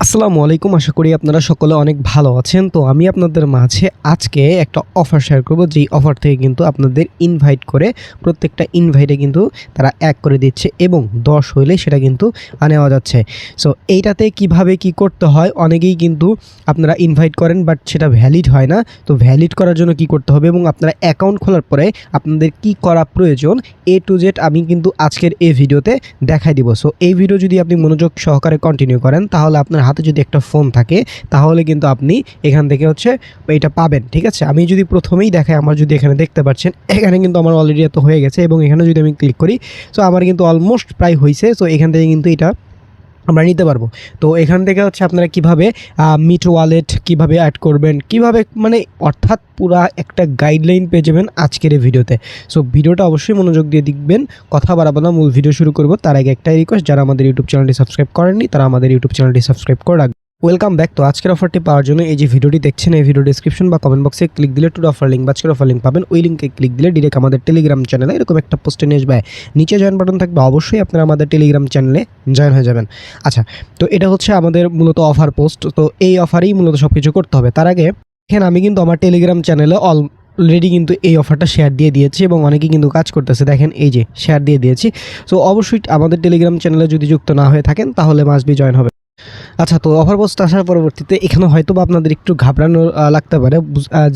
আসসালামু আলাইকুম। আশা করি আপনারা সকলে অনেক ভালো আছেন। তো আমি আপনাদের মাঝে আজকে একটা অফার শেয়ার করব, যেই অফার থেকে কিন্তু আপনাদের ইনভাইট করে প্রত্যেকটা ইনভাইটে কিন্তু তারা ১ করে দিচ্ছে এবং ১০ হইলে সেটা কিন্তু নেওয়া যাচ্ছে। সো এইটাতে কিভাবে কি করতে হয়, অনেকেই কিন্তু আপনারা ইনভাইট করেন বাট সেটা ভ্যালিড হয় না। তো ভ্যালিড করার জন্য কি করতে হবে এবং আপনারা অ্যাকাউন্ট খোলার পরে আপনাদের কি করা প্রয়োজন A to Z আমি কিন্তু আজকের এই ভিডিওতে দেখাই দিব। সো এই ভিডিও যদি আপনি মনোযোগ সহকারে কন্টিনিউ করেন তাহলে আপনার হাতে যদি একটা ফোন থাকে তাহলে কিন্তু আপনি এখান থেকে এটা পাবেন। ঠিক আছে, আমি যদি প্রথমেই দেখাই, আমার যদি এখানে দেখতে পাচ্ছেন এখানে কিন্তু আমার অলরেডি এত হয়ে গেছে এবং এখানে যদি আমি ক্লিক করি সো আমার কিন্তু অলমোস্ট প্রায় হয়েছে। সো এখান থেকে কিন্তু এটা আমরা নিতে পারবো। তো এখান থেকে আপনারা কিভাবে মিট ওয়ালেট কিভাবে অ্যাড করবেন, কিভাবে অর্থাৎ পুরা একটা গাইডলাইন পেয়ে যাবেন আজকের এই ভিডিওতে। সো ভিডিওটা অবশ্যই মনোযোগ দিয়ে দেখবেন। কথা বাড়াবো না, মূল ভিডিও শুরু করব। তার আগে একটাই রিকোয়েস্ট, যারা আমাদের ইউটিউব চ্যানেলটি সাবস্ক্রাইব করেননি তারা আমাদের ইউটিউব চ্যানেলটি সাবস্ক্রাইব করে রাখবেন। Welcome back. তো আজকের অফারটি পাওয়ার জন্য এই যে ভিডিওটি দেখছেন, এই ভিডিও ডিসক্রিপশন বা কমেন্ট বক্সে ক্লিক দিলে টুডে অফার লিঙ্ক বা আজকের অফার লিঙ্ক পাবেন। ওই লিঙ্কে ক্লিক দিলে ডিরেক্ট আমাদের টেলিগ্রাম চ্যানেলে এরকম একটা পোস্টে নিয়ে আসবে, নিচে জয়েন বাটন থাকবে, অবশ্যই আপনারা আমাদের টেলিগ্রাম চ্যানেলে জয়েন হয়ে যাবেন। আচ্ছা, তো এটা আমাদের মূলত অফার পোস্ট। তো এই অফারেই মূলত সব কিছু করতে হবে। তার আগে এখানে আমি কিন্তু আমার টেলিগ্রাম চ্যানেলে অলরেডি কিন্তু এই অফারটা শেয়ার দিয়ে দিয়েছি এবং অনেকেই কিন্তু কাজ করতেছে। দেখেন এই যে শেয়ার দিয়ে দিয়েছি। সো অবশ্যই আমাদের টেলিগ্রাম চ্যানেলে যদি যুক্ত না হয়ে থাকেন তাহলে মাস্ট বি জয়েন হবে। আচ্ছা, তো অফার পোস্ট আসার পরবর্তীতে এখানে হয়তো বা আপনাদের একটু ঘাবড়ানোর লাগতে পারে।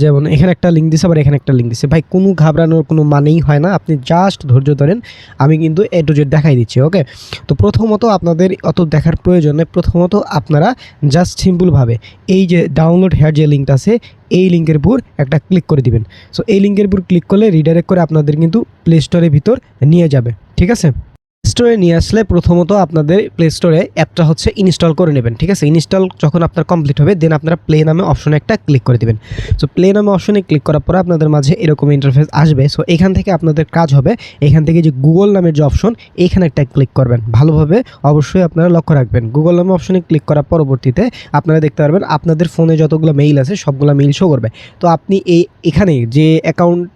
যেমন এখানে একটা লিঙ্ক দিছে, আবার এখানে একটা লিঙ্ক দিছে। ভাই, কোনো ঘাবড়ানোর কোনো মানেই হয় না, আপনি জাস্ট ধৈর্য ধরেন, আমি কিন্তু A to Z দেখাই দিচ্ছি। ওকে, তো প্রথমত আপনাদের অত দেখার প্রয়োজন নেই। প্রথমত আপনারা জাস্ট সিম্পলভাবে এই যে ডাউনলোড হেয়ার যে লিঙ্কটা আছে এই লিঙ্কের উপর একটা ক্লিক করে দিবেন। সো এই লিঙ্কের উপর ক্লিক করলে রিডাইরেক্ট করে আপনাদের কিন্তু প্লে স্টোরের ভিতর নিয়ে যাবে। ঠিক আছে, স্টোরে নিয়ে আসলে প্রথমত আপনাদের প্লে স্টোরে অ্যাপটা ইনস্টল করে নেবেন। ঠিক আছে, ইনস্টল যখন আপনার কমপ্লিট হবে দেন আপনারা প্লে নামে অপশনে একটা ক্লিক করে দেবেন। সো প্লে নামে অপশনে ক্লিক করার পরে আপনাদের মাঝে এরকম ইন্টারফেস আসবে। সো এখান থেকে আপনাদের কাজ হবে, এখান থেকে যে গুগল নামের যে অপশন এইখানে একটা ক্লিক করবেন। ভালোভাবে অবশ্যই আপনারা লক্ষ্য রাখবেন। গুগল নামে অপশনে ক্লিক করার পরবর্তীতে আপনারা দেখতে পারবেন আপনাদের ফোনে যতগুলো মেইল আছে সবগুলো মেইল শো করবে। তো আপনি এখানে যে অ্যাকাউন্ট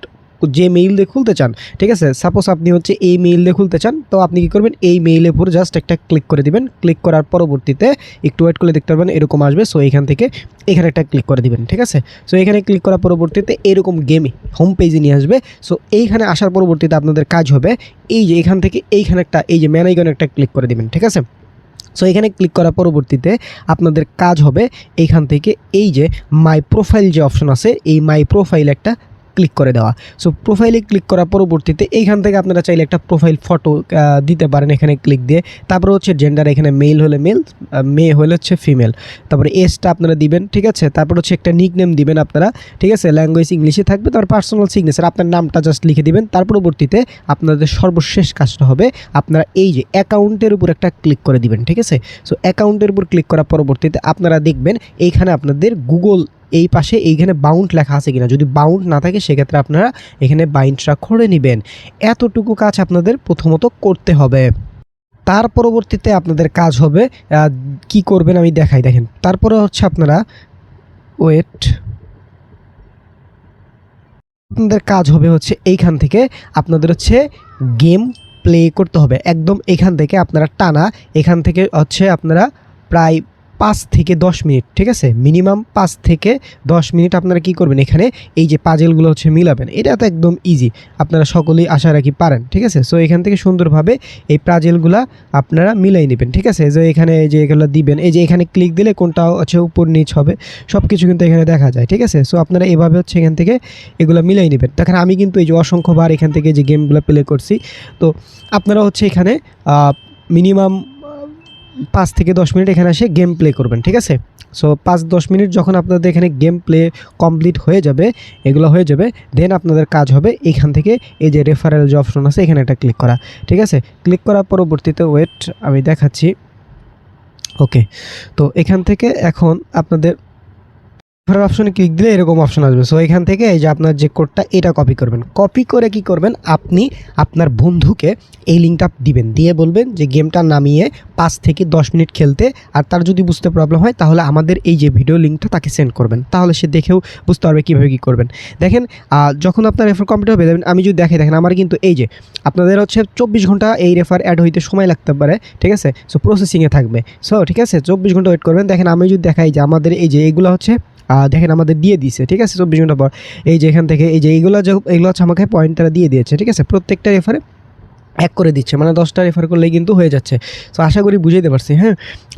যে মেইল দিয়ে খুলতে চান, ঠিক আছে, সাপোজ আপনি এই মেইল দিয়ে খুলতে চান, তো আপনি কী করবেন, এই মেইলের উপর জাস্ট একটা ক্লিক করে দিবেন। ক্লিক করার পরবর্তীতে একটু ওয়েট করলে দেখতে পারবেন এরকম আসবে। সো এখান থেকে এখানে একটা ক্লিক করে দিবেন। ঠিক আছে, সো এখানে ক্লিক করার পরবর্তীতে এরকম গেমে হোম পেজে নিয়ে আসবে। সো এইখানে আসার পরবর্তীতে আপনাদের কাজ হবে এই যে এখান থেকে এইখানে একটা এই যে ম্যান আইকনে একটা ক্লিক করে দিবেন। ঠিক আছে, সো এখানে ক্লিক করার পরবর্তীতে আপনাদের কাজ হবে এইখান থেকে এই যে মাই প্রোফাইল যে অপশন আছে এই মাই প্রোফাইল একটা ক্লিক করে দেওয়া। সো প্রোফাইলে ক্লিক করার পরবর্তীতে এইখান থেকে আপনারা চাইলে একটা প্রোফাইল ফটো দিতে পারেন এখানে ক্লিক দিয়ে। তারপরে জেন্ডার, এখানে মেল হলে মেল, মেয়ে হলে ফিমেল। তারপরে এজটা আপনারা দিবেন। ঠিক আছে, তারপর একটা নিক নেম দিবেন আপনারা। ঠিক আছে, ল্যাঙ্গুয়েজ ইংলিশে থাকবে। তারপর পার্সোনাল সিগনেচার আপনার নামটা জাস্ট লিখে দিবেন। তার পরবর্তীতে আপনাদের সর্বশেষ কাজটা হবে আপনারা এই যে অ্যাকাউন্টের উপর একটা ক্লিক করে দিবেন। ঠিক আছে, সো অ্যাকাউন্টের উপর ক্লিক করার পরবর্তীতে আপনারা দেখবেন এইখানে আপনাদের গুগল এই পাশে এইখানে বাউন্ড লেখা আছে কিনা। যদি বাউন্ড না থাকে সেক্ষেত্রে আপনারা এখানে বাইন্ডটা করে নেবেন। এতটুকু কাজ আপনাদের প্রথমত করতে হবে। তার পরবর্তীতে আপনাদের কাজ হবে কি করবেন আমি দেখাই। দেখেন, তারপরে আপনারা ওয়েট, আপনাদের কাজ হবে এইখান থেকে আপনাদের গেম প্লে করতে হবে। একদম এখান থেকে আপনারা টানা এখান থেকে আপনারা প্রায় 5 থেকে 10 মিনিট, ঠিক আছে, মিনিমাম 5 থেকে 10 মিনিট আপনারা কি করবেন, এখানে এই যে পাজেলগুলো মিলাবেন। এটা তো একদম ইজি, আপনারা সকলেই আশা রাখি পারেন। ঠিক আছে, সো এখান থেকে সুন্দরভাবে এই পাজেলগুলা আপনারা মিলাই নেবেন। ঠিক আছে, যে এখানে যে এগুলো দিবেন, এই যে এখানে ক্লিক দিলে কোনটা উপর নিচ হবে সব কিছু কিন্তু এখানে দেখা যায়। ঠিক আছে, সো আপনারা এভাবে এখান থেকে এগুলো মিলাই নেবেন। দেখেন আমি কিন্তু এই যে অসংখ্যবার এখান থেকে যে গেমগুলো প্লে করছি। তো আপনারা এখানে মিনিমাম 5 থেকে 10 মিনিট এখানে এসে গেম প্লে করবেন। ঠিক আছে, সো 5-10 মিনিট যখন আপনাদের এখানে গেম প্লে কমপ্লিট হয়ে যাবে, এগুলো হয়ে যাবে, দেন আপনাদের কাজ হবে এখান থেকে এই যে রেফারেল যে অপশন আছে এখানে একটা ক্লিক করা। ঠিক আছে, ক্লিক করার পরবর্তীতে ওয়েট আমি দেখাচ্ছি। ওকে, তো এখান থেকে এখন আপনাদের রেফার অপশনে ক্লিক দিলে এরকম অপশন আসবে। সো এখান থেকে এই যে আপনার যে কোডটা এটা কপি করবেন, কপি করে কি করবেন, আপনি আপনার বন্ধুকে এই লিঙ্কটা দিবেন, দিয়ে বলবেন যে গেমটা নামিয়ে 5 থেকে 10 মিনিট খেলতে। আর তার যদি বুঝতে প্রবলেম হয় তাহলে আমাদের এই যে ভিডিও লিঙ্কটা তাকে সেন্ড করবেন, তাহলে সে দেখেও বুঝতে পারবে কীভাবে কী করবেন। দেখেন যখন আপনার রেফার কমপ্লিট হবে, আমি যদি দেখেন আমার কিন্তু এই যে আপনাদের হচ্ছে 24 ঘন্টা এই রেফার অ্যাড হইতে সময় লাগতে পারে, ঠিক আছে। সো প্রসেসিংয়ে থাকবে। সো ঠিক আছে, 24 ঘন্টা ওয়েট করবেন। দেখেন আমি যদি দেখাই যে আমাদের এই যে এইগুলো হচ্ছে দেখেন আমাদের দিয়ে দিয়েছে, ঠিক আছে, 24 ঘন্টা পর। এই যে এখান থেকে এই যে এগুলো হচ্ছে আমাকে পয়েন্ট তারা দিয়ে দিয়েছে, ঠিক আছে, প্রত্যেকটা রেফারে এক করে দিচ্ছে, মানে 10টা রেফার করলেই কিন্তু হয়ে যাচ্ছে। সো আশা করি বুঝাইতে পারছি, হ্যাঁ।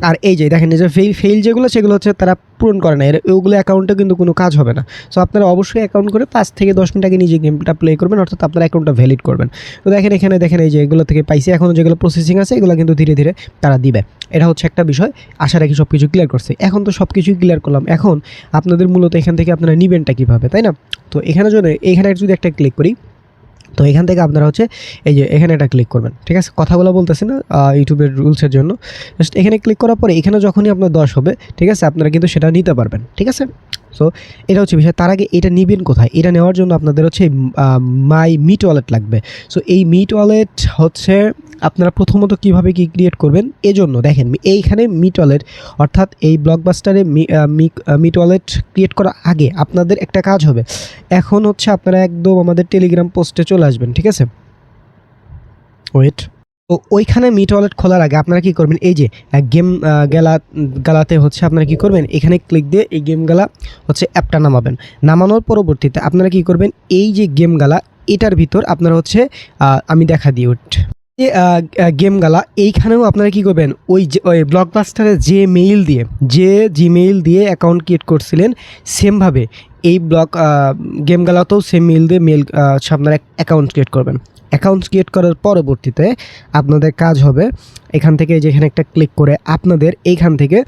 আর এই যে দেখেন এই যে ফেল যেগুলো সেগুলো হচ্ছে তারা পূরণ করে না, ওগুলো অ্যাকাউন্টে কিন্তু কোনো কাজ হবে না। সো আপনারা অবশ্যই অ্যাকাউন্ট করে 5 থেকে 10 মিনিট আগে নিজে গেমটা প্লে করবেন, অর্থাৎ আপনার অ্যাকাউন্টটা ভ্যালিড করবেন। তো দেখেন এখানে দেখেন এই যে এগুলো থেকে পাইছি, এখনও যেগুলো প্রসেসিং আছে এগুলো কিন্তু ধীরে ধীরে তারা দিবে। এটা হচ্ছে একটা বিষয়। আশা রাখি সব কিছু ক্লিয়ার করছে। এখন তো সব কিছুই ক্লিয়ার করলাম, এখন আপনাদের মূলত এখান থেকে আপনারা নিবেনটা কীভাবে, তাই না? তো এখানে জন্য এখানে যদি একটা ক্লিক করি, তো এখান থেকে আপনারা হচ্ছে এই যে এখানে এটা ক্লিক করবেন, ঠিক আছে, কথাগুলো বলতেছি না ইউটিউবের রুলসের জন্য। জাস্ট এখানে ক্লিক করার পরে এখানে যখনই আপনার 10 হবে, ঠিক আছে, আপনারা কিন্তু সেটা নিতে পারবেন, ঠিক আছে। সো এটা হচ্ছে বিষয়। তার আগে এটা নেবেন কোথায়, এটা নেওয়ার জন্য আপনাদের হচ্ছে মাই মিট ওয়ালেট লাগবে। সো এই মিট ওয়ালেট হচ্ছে আপনারা প্রথমত কীভাবে কি ক্রিয়েট করবেন, এজন্য দেখেন এইখানে মিট ওয়ালেট, অর্থাৎ এই ব্লকবাস্টারে মিট ওয়ালেট ক্রিয়েট করার আগে আপনাদের একটা কাজ হবে। এখন হচ্ছে আপনারা একদম আমাদের টেলিগ্রাম পোস্টে চলে আসবেন, ঠিক আছে। ওয়েট, তো ওইখানে মিট ওয়ালেট খোলার আগে আপনারা কী করবেন, এই যে গেম গালাতে হচ্ছে আপনারা কী করবেন, এখানে ক্লিক দিয়ে এই গেম গালা হচ্ছে অ্যাপটা নামাবেন। নামানোর পরবর্তীতে আপনারা কী করবেন, এই যে গেম গালা এটার ভিতর আপনারা হচ্ছে আমি দেখা দিই যে গেম গালা, এইখানেও আপনারা কী করবেন, ওই ব্লকবাস্টারে যে জিমেইল দিয়ে অ্যাকাউন্ট ক্রিয়েট করছিলেন, সেমভাবে এই গেম গালাতেও সেম মেল আপনারা অ্যাকাউন্ট ক্রিয়েট করবেন। অ্যাকাউন্ট ক্রিয়েট করার পরবর্তীতে আপনাদের কাজ হবে এখান থেকে যেখানে একটা ক্লিক করে আপনাদের এইখান থেকে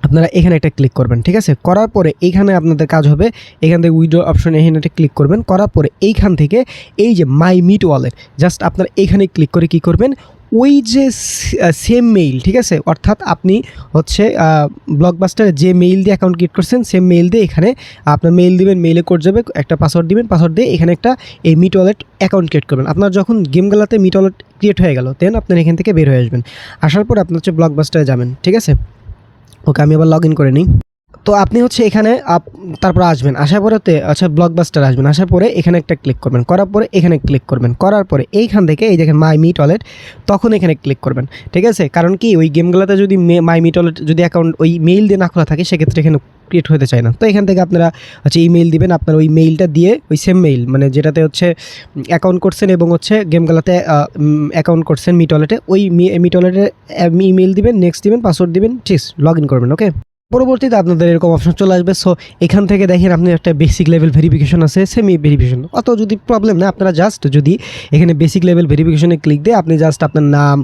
আপনারা এখানে একটা ক্লিক করবেন, ঠিক আছে। করার পরে এইখানে আপনাদের কাজ হবে এখান থেকে উইড্রো অপশনে এখানে একটা ক্লিক করবেন। করার পরে এইখান থেকে এই যে মাই মিট ওয়ালেট, জাস্ট আপনারা এখানে ক্লিক করে কী করবেন, ওই যে সেম মেইল, ঠিক আছে, অর্থাৎ আপনি হচ্ছে ব্লকবাস্টারে যে মেইল দিয়ে অ্যাকাউন্ট ক্রিয়েট করছেন সেম মেইল দিয়ে এখানে আপনার মেইল দিবেন, মেইলে কোড যাবে, একটা পাসওয়ার্ড দিবেন, পাসওয়ার্ড দিয়ে এখানে একটা এই মিট ওয়ালেট অ্যাকাউন্ট ক্রিয়েট করবেন। আপনার যখন গেমগুলোতে মিট ওয়ালেট ক্রিয়েট হয়ে গেল, দেন আপনার এখান থেকে বের হয়ে আসবেন। আসার পর আপনার হচ্ছে ব্লকবাস্টারে যাবেন, ঠিক আছে। ওকে, আমি আবার লগ ইন করে নিই। তো আপনি হচ্ছে এখানে তারপর আসবেন, আসার পরে আচ্ছা ব্লকবাস্টার আসবেন, আসার পরে এখানে একটা ক্লিক করবেন, করার পরে এখানে ক্লিক করবেন, করার পরে এইখান থেকে এই দেখেন মাই মিট ওয়ালেট, তখন এখানে ক্লিক করবেন, ঠিক আছে। কারণ কি ওই গেমগুলোতে যদি মাই মিট ওয়ালেট যদি অ্যাকাউন্ট ওই মেইল দিয়ে না খোলা থাকে, সেক্ষেত্রে এখানে ক্রিয়েট হতে চায় না। তো এখান থেকে আপনারা হচ্ছে ইমেইল দিবেন, আপনার ওই মেইলটা দিয়ে ওই সেম মেইল মানে যেটাতে হচ্ছে অ্যাকাউন্ট করছেন এবং হচ্ছে গেমগুলোতে অ্যাকাউন্ট করছেন মিট ওয়ালেটে, ওই মিট ওয়ালেটে ইমেইল দিবেন, নেক্সট দিবেন, পাসওয়ার্ড দিবেন, ঠিক লগ ইন করবেন। ওকে, পরবর্তীতে আপনাদের এরকম অপশন চলে আসবে। সো এখান থেকে দেখেন আপনি একটা বেসিক লেভেল ভেরিফিকেশন আছে, সেমি ভেরিফিকেশন, অত যদি প্রবলেম না, আপনারা জাস্ট যদি এখানে বেসিক লেভেল ভেরিফিকেশনে ক্লিক দিয়ে আপনি জাস্ট আপনার নাম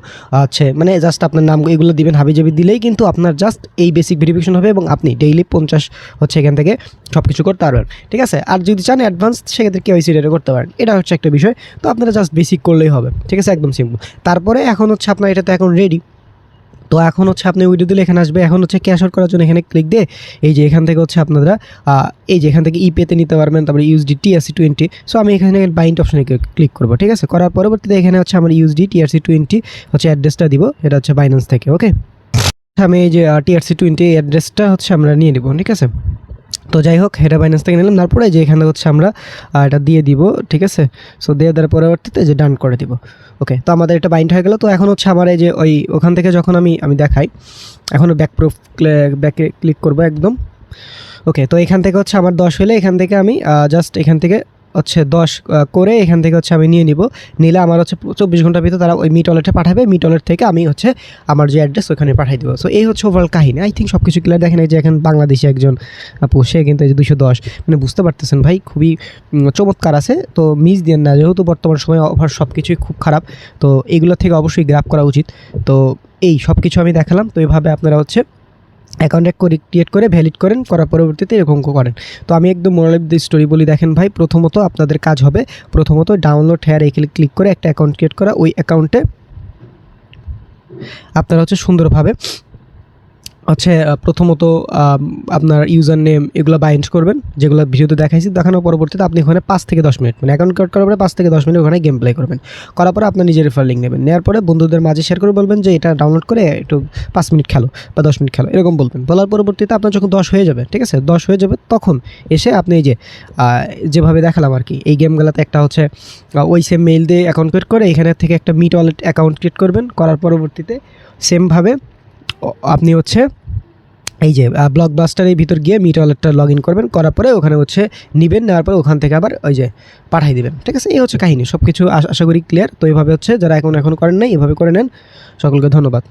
মানে জাস্ট আপনার নাম এগুলো দিবেন, হাবিজাবি দিলেই কিন্তু আপনার জাস্ট এই বেসিক ভেরিফিকেশন হবে এবং আপনি ডেইলি 50 হচ্ছে এখান থেকে সব কিছু করতে পারবেন, ঠিক আছে। আর যদি চান অ্যাডভান্স, সেক্ষেত্রে কেওয়াইসি রেটে করতে পারেন, এটা হচ্ছে একটা বিষয়। তো আপনারা জাস্ট বেসিক করলেই হবে, ঠিক আছে, একদম সিম্পল। তারপরে এখন হচ্ছে আপনার এটাতে এখন রেডি। তো এখন হচ্ছে আপনি উইডো দিলে এখানে আসবে। এখন হচ্ছে ক্যাশ আউট করার জন্য এখানে ক্লিক দিয়ে এই যে এখান থেকে হচ্ছে আপনারা এই যে এখান থেকে ইপেতে নিতে পারবেন, তারপরে ইউএসডি TRC20। সো আমি এখানে বাইন্ড অপশনে ক্লিক করবো, ঠিক আছে। করার পরবর্তীতে এখানে হচ্ছে আমার ইউএসডি TRC20 হচ্ছে অ্যাড্রেসটা দিব, এটা হচ্ছে বাইন্যান্স থেকে। ওকে, আমি এই যে TRC20 অ্যাড্রেসটা হচ্ছে আমরা নিয়ে নেব, ঠিক আছে। তো যাই হোক, এটা বাইন্যান্স থেকে নিলাম। তারপরে যে এখানে হচ্ছে আমরা এটা দিয়ে দিব, ঠিক আছে। সো দিয়ে দেওয়ার পরবর্তীতে যে ডান করে দিব। ওকে, তো আমাদের এটা বাইন্ড হয়ে গেল। তো এখন হচ্ছে আমার এই যে ওখান থেকে যখন আমি দেখাই, এখন ব্যাকে ক্লিক করবো একদম। ওকে, তো এখান থেকে হচ্ছে আমার 10 হলে এখান থেকে আমি জাস্ট এখান থেকে হচ্ছে 10 করে এখান থেকে হচ্ছে আমি নিলে আমার হচ্ছে 24 ঘন্টার ভিতরে তারা ওই মিট ওয়ালেটে পাঠাবে। মিট ওয়ালেট থেকে আমি হচ্ছে আমার যে অ্যাড্রেস ওখানে পাঠিয়ে দেবো। সো এই হচ্ছে ওভারঅল কাহিনী। আই থিঙ্ক সব কিছু ক্লিয়ার। দেখেন এই যে এখন বাংলাদেশি একজন আপু, সে কিন্তু এই যে 210, মানে বুঝতে পারতেছেন ভাই, খুবই চমৎকার আছে। তো মিস দিয়েন না, যেহেতু বর্তমান সময়ে অফার সব কিছুই খুব খারাপ, তো এইগুলো থেকে অবশ্যই গ্র্যাব করা উচিত। তো এই সব কিছু আমি দেখালাম। তো এইভাবে আপনারা হচ্ছে অ্যাকাউন্ট ক্রিয়েট করে ভ্যালিড করার পরবর্তীতে এরকম করেন। তো আমি একদম মোরাল অফ দি স্টোরি বলি, দেখেন ভাই, প্রথমত আপনাদের কাজ হবে ডাউনলোড হেয়ার এখানে ক্লিক করে একটা অ্যাকাউন্ট ক্রিয়েট করা। ওই অ্যাকাউন্টে আপনারা হচ্ছে সুন্দরভাবে হচ্ছে প্রথমত আপনার ইউজার নেম এগুলো বাইন্ড করবেন, যেগুলো ভিডিওতে দেখাইছি। দেখানোর পরবর্তীতে আপনি ওখানে 5 থেকে 10 মিনিট মানে অ্যাকাউন্ট ক্রিয়েট করার পরে 5 থেকে 10 মিনিট ওখানে গেম প্লে করবেন। করার পরে আপনার নিজের রেফার লিঙ্ক নেবেন, নেওয়ার পরে বন্ধুদের মাঝে শেয়ার করে বলবেন যে এটা ডাউনলোড করে একটু 5 মিনিট খেলো বা 10 মিনিট খেলো, এরকম বলবেন। বলার পরবর্তীতে আপনার যখন 10 হয়ে যাবে, ঠিক আছে, 10 হয়ে যাবে, তখন এসে আপনি এই যে যেভাবে দেখালাম আর কি, এই গেমগুলোতে একটা হচ্ছে ওই সেম মেইল দিয়ে অ্যাকাউন্ট ক্রিয়েট করে এখানে থেকে একটা মিট ওয়ালেট অ্যাকাউন্ট ক্রিয়েট করবেন। করার পরবর্তীতে সেমভাবে আপনি হচ্ছে এই যে ব্লকবাস্টারের ভিতর গিয়ে মিট ওয়ালেটটা লগ ইন করবেন। করার পরে ওখানে হচ্ছে নেবেন, নেওয়ার পরে ওখান থেকে আবার ওই যে পাঠিয়ে দেবেন, ঠিক আছে। এই হচ্ছে কাহিনী, সব কিছু আশা করি ক্লিয়ার। তো এইভাবে হচ্ছে যারা এখন করেন নাই এভাবে করে নেন। সকলকে ধন্যবাদ।